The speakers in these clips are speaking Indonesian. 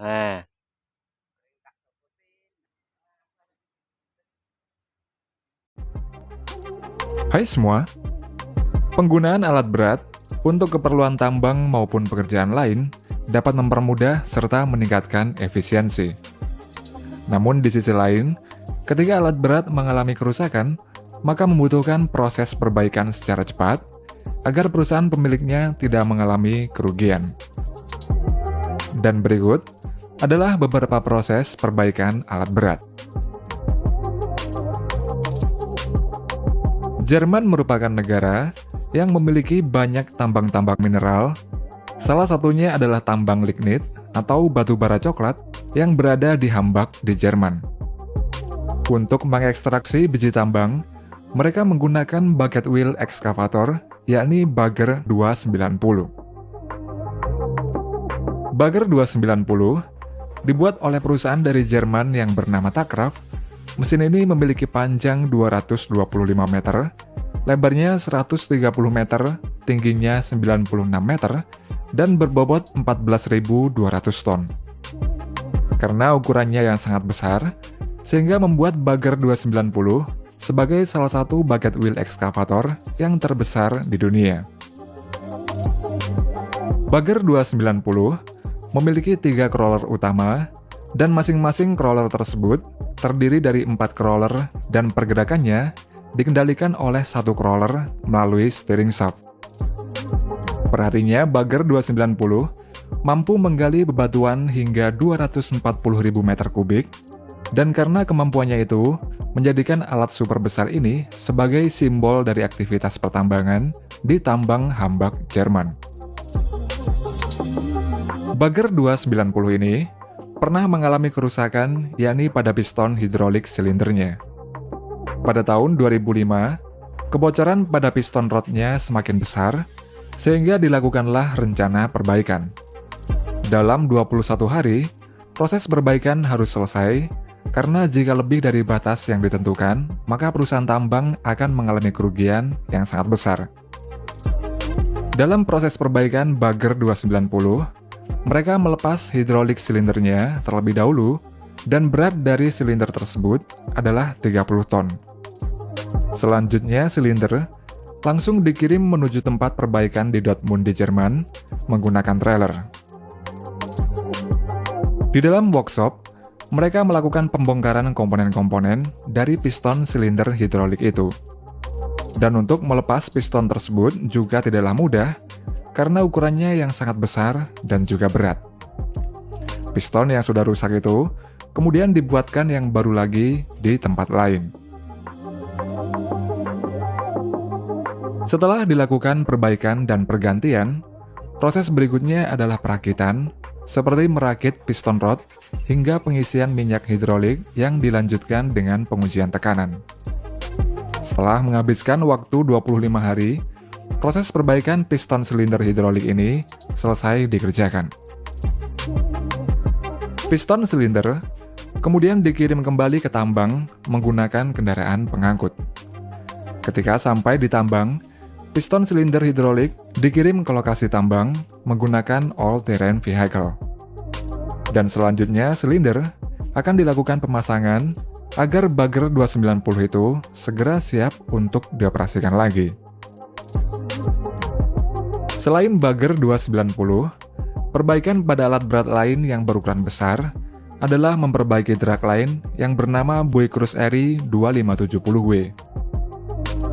Nah, Hai semua, penggunaan alat berat untuk keperluan tambang maupun pekerjaan lain dapat mempermudah serta meningkatkan efisiensi. Namun di sisi lain, ketika alat berat mengalami kerusakan, maka membutuhkan proses perbaikan secara cepat agar perusahaan pemiliknya tidak mengalami kerugian. Dan berikut adalah beberapa proses perbaikan alat berat. Jerman merupakan negara yang memiliki banyak tambang-tambang mineral. Salah satunya adalah tambang lignit atau batu bara coklat yang berada di Hambach di Jerman. Untuk mengekstraksi biji tambang, mereka menggunakan bucket wheel excavator, yakni Bagger 290. Bagger 290 dibuat oleh perusahaan dari Jerman yang bernama Takraf. Mesin ini memiliki panjang 225 meter, lebarnya 130 meter, tingginya 96 meter, dan berbobot 14.200 ton. Karena ukurannya yang sangat besar, sehingga membuat Bagger 290 sebagai salah satu bucket wheel excavator yang terbesar di dunia. Bagger 290 memiliki 3 crawler utama, dan masing-masing crawler tersebut terdiri dari 4 crawler dan pergerakannya dikendalikan oleh satu crawler melalui steering shaft. Perharinya, Bagger 290 mampu menggali bebatuan hingga 240.000 meter kubik, dan karena kemampuannya itu, menjadikan alat super besar ini sebagai simbol dari aktivitas pertambangan di tambang Hambach, Jerman. Bagger 290 ini pernah mengalami kerusakan, yakni pada piston hidrolik silindernya. Pada tahun 2005, kebocoran pada piston rodnya semakin besar, sehingga dilakukanlah rencana perbaikan. Dalam 21 hari, proses perbaikan harus selesai, karena jika lebih dari batas yang ditentukan, maka perusahaan tambang akan mengalami kerugian yang sangat besar. Dalam proses perbaikan Bagger 290, mereka melepas hidrolik silindernya terlebih dahulu, dan berat dari silinder tersebut adalah 30 ton. Selanjutnya, silinder langsung dikirim menuju tempat perbaikan di Dortmund di Jerman menggunakan trailer. Di dalam workshop, mereka melakukan pembongkaran komponen-komponen dari piston silinder hidrolik itu. Dan untuk melepas piston tersebut juga tidaklah mudah, karena ukurannya yang sangat besar dan juga berat. Piston yang sudah rusak itu kemudian dibuatkan yang baru lagi di tempat lain. Setelah dilakukan perbaikan dan pergantian, proses berikutnya adalah perakitan, seperti merakit piston rod hingga pengisian minyak hidrolik yang dilanjutkan dengan pengujian tekanan. Setelah menghabiskan waktu 25 hari, proses perbaikan piston silinder hidrolik ini selesai dikerjakan. Piston silinder kemudian dikirim kembali ke tambang menggunakan kendaraan pengangkut. Ketika sampai di tambang, piston silinder hidrolik dikirim ke lokasi tambang menggunakan all-terrain vehicle. Dan selanjutnya silinder akan dilakukan pemasangan agar Bagger 290 itu segera siap untuk dioperasikan lagi. Selain Bagger 290, perbaikan pada alat berat lain yang berukuran besar adalah memperbaiki drag lain yang bernama Boeing Erie 2570W.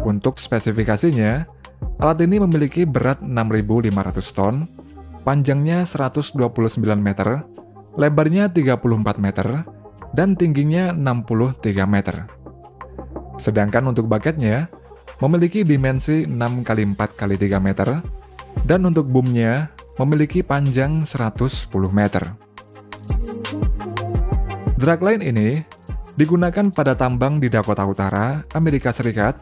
Untuk spesifikasinya, alat ini memiliki berat 6.500 ton, panjangnya 129 meter, lebarnya 34 meter, dan tingginya 63 meter. Sedangkan untuk bucketnya, memiliki dimensi 6x4x3 meter, dan untuk boomnya memiliki panjang 110 meter. Dragline ini digunakan pada tambang di Dakota Utara, Amerika Serikat.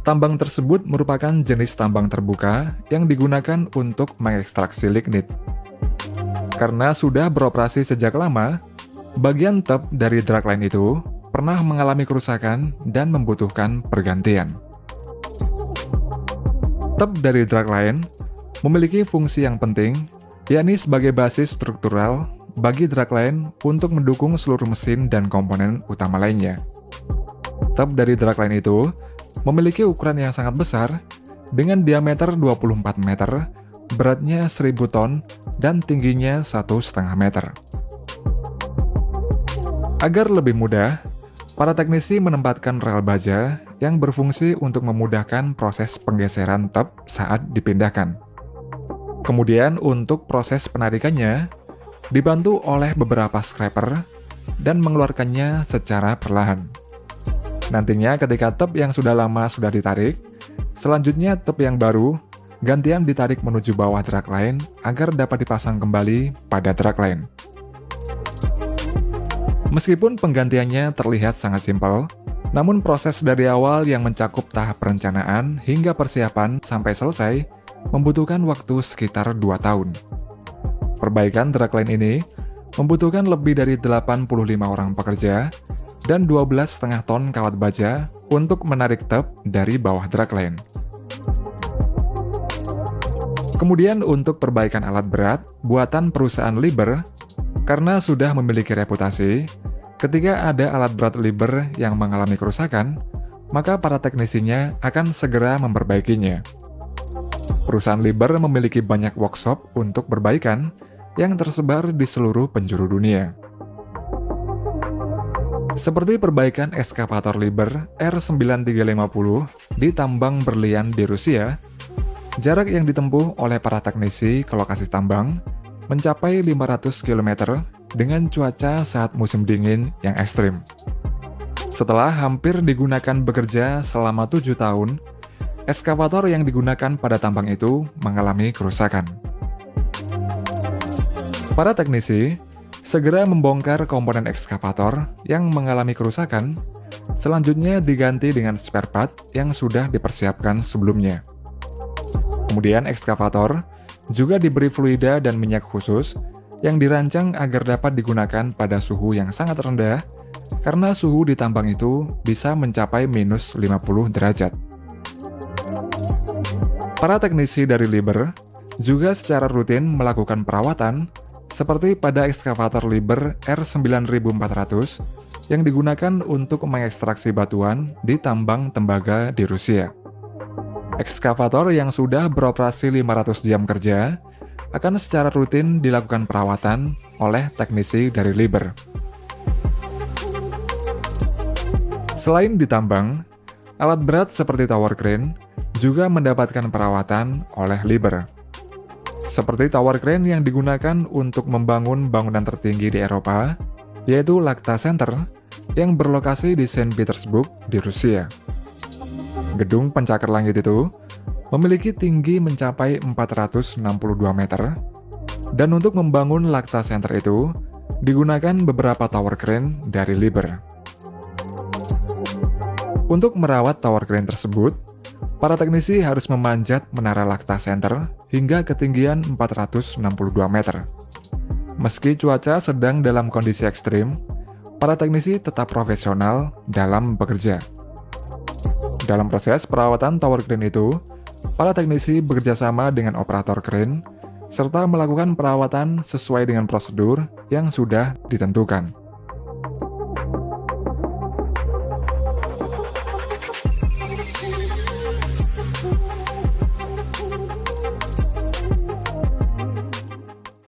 Tambang tersebut merupakan jenis tambang terbuka yang digunakan untuk mengekstraksi lignit. Karena sudah beroperasi sejak lama, bagian top dari dragline itu pernah mengalami kerusakan dan membutuhkan pergantian. Top dari dragline memiliki fungsi yang penting, yakni sebagai basis struktural bagi drag line untuk mendukung seluruh mesin dan komponen utama lainnya. Tep dari drag line itu memiliki ukuran yang sangat besar dengan diameter 24 meter, beratnya 1000 ton, dan tingginya 1,5 meter. Agar lebih mudah, para teknisi menempatkan rel baja yang berfungsi untuk memudahkan proses penggeseran tep saat dipindahkan. Kemudian untuk proses penarikannya, dibantu oleh beberapa scraper dan mengeluarkannya secara perlahan. Nantinya ketika tep yang sudah lama sudah ditarik, selanjutnya tep yang baru gantian ditarik menuju bawah drag line agar dapat dipasang kembali pada drag line. Meskipun penggantiannya terlihat sangat simpel, namun proses dari awal yang mencakup tahap perencanaan hingga persiapan sampai selesai membutuhkan waktu sekitar 2 tahun. Perbaikan drag line ini membutuhkan lebih dari 85 orang pekerja dan 12,5 ton kawat baja untuk menarik tep dari bawah drag line. Kemudian untuk perbaikan alat berat buatan perusahaan Liebherr, karena sudah memiliki reputasi, ketika ada alat berat Liebherr yang mengalami kerusakan, maka para teknisinya akan segera memperbaikinya. Perusahaan Liebherr memiliki banyak workshop untuk perbaikan yang tersebar di seluruh penjuru dunia. Seperti perbaikan eskavator Liebherr R9350 di tambang berlian di Rusia, jarak yang ditempuh oleh para teknisi ke lokasi tambang mencapai 500 km dengan cuaca saat musim dingin yang ekstrim. Setelah hampir digunakan bekerja selama 7 tahun, eskavator yang digunakan pada tambang itu mengalami kerusakan. Para teknisi segera membongkar komponen ekskavator yang mengalami kerusakan, selanjutnya diganti dengan spare part yang sudah dipersiapkan sebelumnya. Kemudian ekskavator juga diberi fluida dan minyak khusus yang dirancang agar dapat digunakan pada suhu yang sangat rendah karena suhu di tambang itu bisa mencapai minus 50 derajat. Para teknisi dari Liebherr juga secara rutin melakukan perawatan seperti pada ekskavator Liebherr R9400 yang digunakan untuk mengekstraksi batuan di tambang tembaga di Rusia. Ekskavator yang sudah beroperasi 500 jam kerja akan secara rutin dilakukan perawatan oleh teknisi dari Liebherr. Selain di tambang, alat berat seperti tower crane juga mendapatkan perawatan oleh Liebherr. Seperti tower crane yang digunakan untuk membangun bangunan tertinggi di Eropa, yaitu Lacta Center yang berlokasi di Saint Petersburg di Rusia. Gedung pencakar langit itu memiliki tinggi mencapai 462 meter, dan untuk membangun Lacta Center itu digunakan beberapa tower crane dari Liebherr. Untuk merawat tower crane tersebut, para teknisi harus memanjat menara Lacta Center hingga ketinggian 462 meter. Meski cuaca sedang dalam kondisi ekstrim, para teknisi tetap profesional dalam bekerja. Dalam proses perawatan tower crane itu, para teknisi bekerjasama dengan operator crane serta melakukan perawatan sesuai dengan prosedur yang sudah ditentukan.